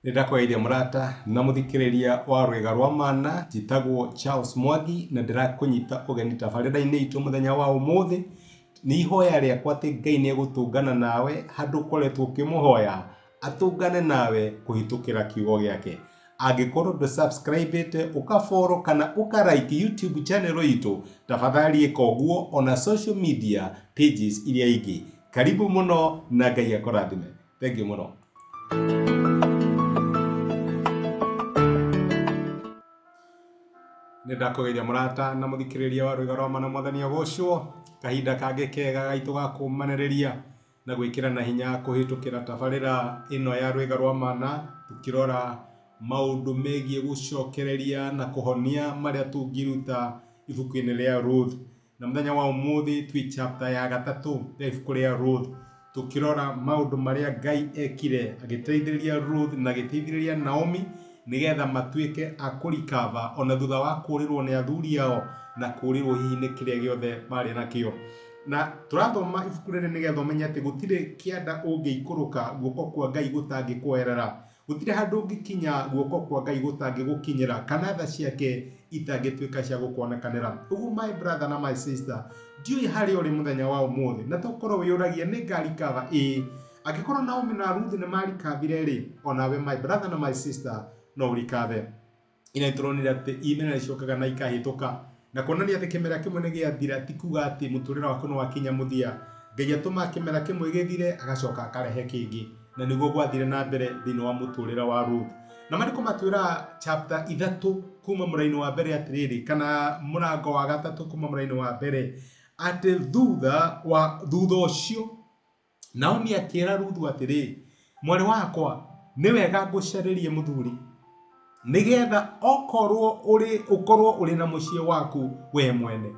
Nindakweithia murata na muthikiriria wa rwega rwa mana jitagwo Charles Mwangi na ndirakunyita ugeni tabarira-ini itu muthenya wa umuthi ni ihoya riakwa ati Ngai ni egutungana nawe handu koretwo ukimuhoya atungane nawe kuhitukira kiugo giake. Angikorwo ndu subscribe ukafollow kana ukarike YouTube channel itu tafadhali eka uguo ona social media pages iria ingi. Karibu muno na Ngai akurathime. Thank you muno. Nindakugeithia murata na muthikiriria wa rwega rwa mana mwathani agocwo kahinda kange kega gaitu ga kumaniriria na gwikira na hinya kuhitukira tabarira ino ya rwega rwa mana tukirora maundu megie gucokereria na kuhonia maria tungiruta ibuku-ini ria Ruth. Na muthenya wa umuthi twi chapter ya 3 ya ibuku ria Ruth tukirora maundu maria Ngai ekire agiteithiriria Ruth na agiteithiriria Naomi nigetha matuike akurikava ona thutha wa kurirwo ni athuri ao na kurirwo hihi ni kiria giothe bari nakio. Na turathoma ibuku riri nigetha umenye ati gutire kianda ungiikuruka guoko kwa Ngai gutangikuerera, gutire handu ungikinya guoko kwa Ngai gutangigukinyira kana tha ciake itangituika cia gukuonekanira. Uguo my brother na my sister, ndiui hari uri muthenya wa umuthi na tokorwo wiyuragia ni ngarikava angikorwo Naomi na Ruth ni marikavire ri onawe my brother na my sister no urikave. Ina turonira ati imena icokaga na ikahituka na kuonania ati kimera kimwe ni giathira ti kuga ati muturira waku no wakinya muthia. Ngai atuma kimera kimwe githire agacoka akarehe kingi na niguo gwathire na mbere thini wa muturira wa Ruth. Na mariko matwira chapter 3 kuma muraini wa mbere atiriri kana murango wa 3 kuma muraini wa mbere ati thutha ucio Naomi akira Ruth atiri mwari wakwa ni wega ngucaririe muthuri nigetha ukorwo uri na mucie waku we mwene.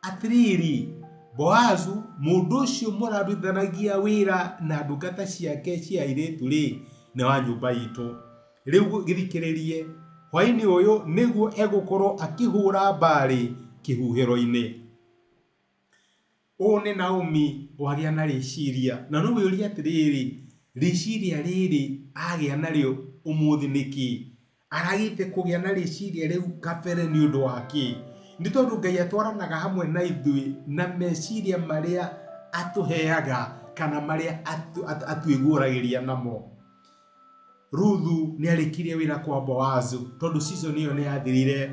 Atiriri Boazu mundu ucio murarithanagia wira na ndungata ciake cia airitu ri ni wa nyumba itu. Riu githikiririe hwaini uyu niguo egukorwo akihura mbari kihuhiro-ini. One Naomi wagia na riciria na no wiuria atiriri riciria riri agia nario umuthi niki aragite kugia na riciria riu kabere ni undu waki. Ni tondu Ngai atwaranaga hamwe na ithui na meciria maria atuheaga kana maria atwiguuragiria namo. Ruthu ni arikirie wira kwa Boazu tondu season iyo ni yathirire,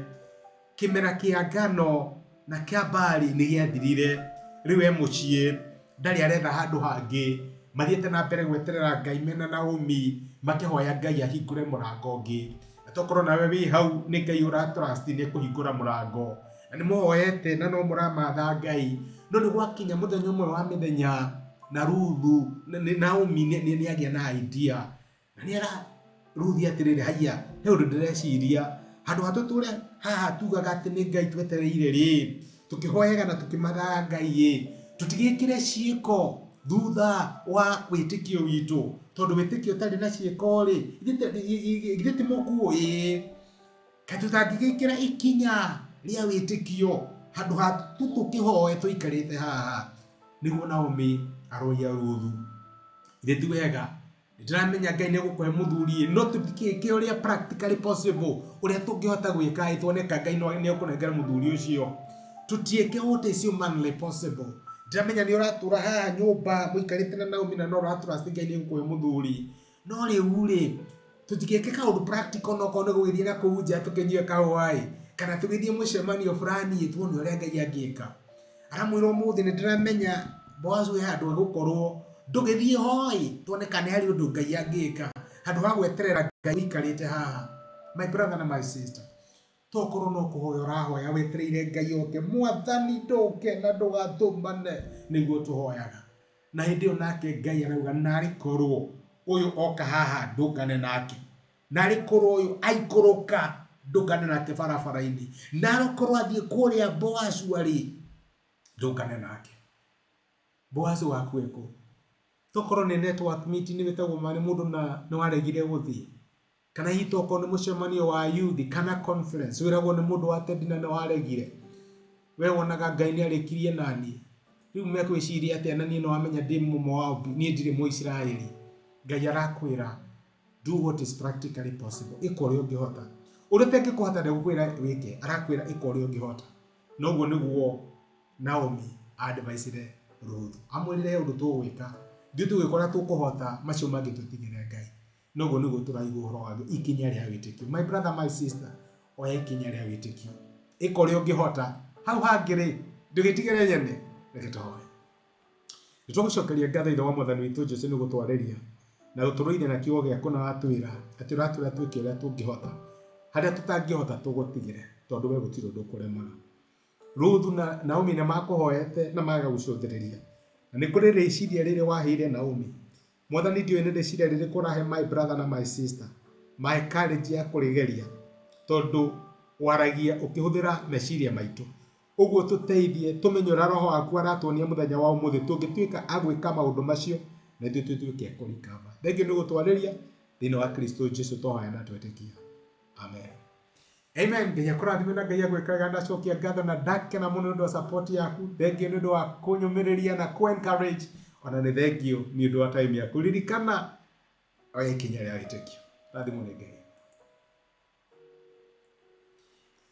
kimera kia ngano na kia mbari ni giathirire. Riu mucie ndari aretha handu hangi mathiete na mbere gweterera Ngai mena Naomi makihoya Ngai ahingure murango ungi. Tokorwo nawe wi hau ni Ngai uratrust ni kuhingura murango na ni muhoyete na no muramatha Ngai no ni gwakinya muthenya umwe wa mithenya na Ruthu ni Naomi ni agia na idea na ni ara Ruthi atiriri haya he undu ndireciria handu hatuture haha tugaga ati ni Ngai twetereire ri tukihoyaga na tukimatha Ngai tutigikire ciiko thutha wa witikio witu tondu witikio tari na ciiko ri igithiti mukuo katutangigikira ikinya ria witikio handu hatu tukihoe tuikarite haha. Niguo Naomi aroya Ruthu ithithi wega ndiramenya Ngai ni gukuhe muthuri no tutikike uria practically possible uria tungihota gwika itwoneka Ngai ni akunengera muthuri ucio tutieke what is humanly possible. Ndiramenya ni uratura haha nyumba muikarite na Naomi na no uratura Ngai ni gukuhe muthuri no riu ri tutikeke kaundu practical no kone gwithie na kuunja tukinyie kahwai kana tugithie mucemanio fulani tuone uria Ngai angika. Aramwira umuthi ni ndiramenya Boazu ya handu gukorwo ndugithie hoi tuoneka ni hari undu Ngai angika handu ha gweterera Ngai ikarite haha. My brother na my sister, tokorwo no kuhoya urahoya wetereire Ngai oke mwathani ndoke na ndugatumane niguo tuhoyaga na hindi yo nake Ngai arauga nari korwo uyu oka haha ndungane nake nari korwo uyu aikuruka ndungane nake barabara-ini naro korwo athie kuria Boazu ari ndungane nake. Boazu wakweko tokorwo ni network meeting ni wetagwo mani mundu na no aregire guthie kana hitoko ni mucemanio wa youth kana conference wiragwo ni mundu atendi na no aregire we wonaga Ngai ni arikirie nani. Riu mekwiciria ati na ni no amenya ndi Moabu ni ndire Muisraeli. Ngai arakwira do what is practically possible. Iko uri ungihota. Urutenge kuhota ndigukwira wike, arakwira iko uri ungihota. Noguo niguo Naomi advice Ruth. Amwirire undu tugwika, ndi tugikora tukuhota macio mangi tutigire Ngai. Noguo niguo turaigua uhoro wa ikinya ria witikio. My brother, my sister, oya ikinya ria witikio. Iko uri ungihota. Hau hangiri ndugitigire nyene. Reke tuhoe. Nitugucokeria ngatho ithe wa Mwathani witu Jesu ni gutwariria na uturuire na kiugo giaku na watwira ati uratwira twike uria tungihota haria tutangihota tugutigire tondu we gutiro ndukuremaga. Ruthu na Naomi na makuhoete na maga gucunthiriria na ni kuri riciria riri waheire Naomi. Mwathani ndiwe ni riciria riri kurahe my brother na my sister my courage ya kurigeria tondu waragia ukihuthira meciria maitu. Uguo tuteithie tumenyora roho waku aratuonia muthenya wa umuthi tungituika agwika maundu macio na ithuĩ tutuike kurikava. Thengio ni gutwariria thĩinĩ wa Kristo Jesu tũhoya na twĩtĩkia. Amen. Amen. Ngai akũrathime na Ngai agwĩkaga ndacokia ngatho na ndakena mũno nĩ ũndũ wa support yaku. Thengio nĩ ũndũ wa kũnyũmĩrĩria na encourage. Ona nĩ thengio nĩ ũndũ wa time yaku. Ririkana oya ikinya rĩa wĩtĩkio. Rathimwo nĩ Ngai.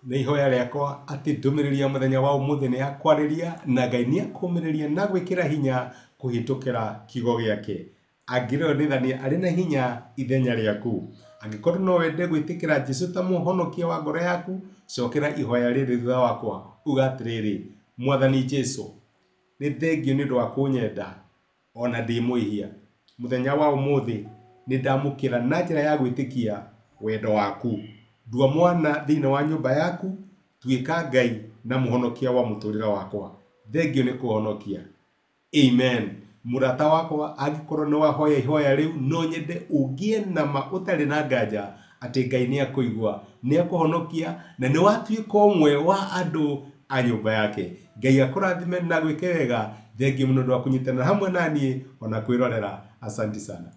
Nĩ ihoya rĩakwa atĩ ndũmĩrĩri ya mũthenya wa ũmũthĩ nĩ ya kwarĩria na Ngai nĩ akũmĩrĩria na gwĩkĩra hinya kũhĩtũkĩra kiugo gĩake. Angĩrĩonithania arĩ na hinya ithenya rĩaku. Angĩkorwo no wende gwĩtĩkĩra Jesu ta mũhonokia wa ngoro yaku, cokera ihoya rĩrĩ thutha wakwa uga atĩrĩrĩ: Mwathani Jesu, nĩ thengio nĩ ũndũ wa kũnyenda ona ndĩ mwĩhia. Mũthenya wa ũmũthĩ nĩ ndamũkĩra na njĩra ya gwĩtĩkia wendo waku. Ndua mwana thĩinĩ wa nyũmba yaku, tuĩka Ngai na mũhonokia wa mũtũrĩre wakwa. Thengio nĩ kũhonokia. Amen. Murata wakwa, angĩkorwo nĩ wahoya ihoya rĩu, no nyende ũgĩe na ma ũtarĩ na nganja atĩ Ngai nĩ akũigua, nĩ akũhonokia na nĩ watuĩka ũmwe wa andũ a nyũmba yake. Ngai akũrathime na gwĩke wega. Thengio mũno nĩ wa kũnyitanĩra hamwe naniĩ ona kwĩrorera. Asante sana.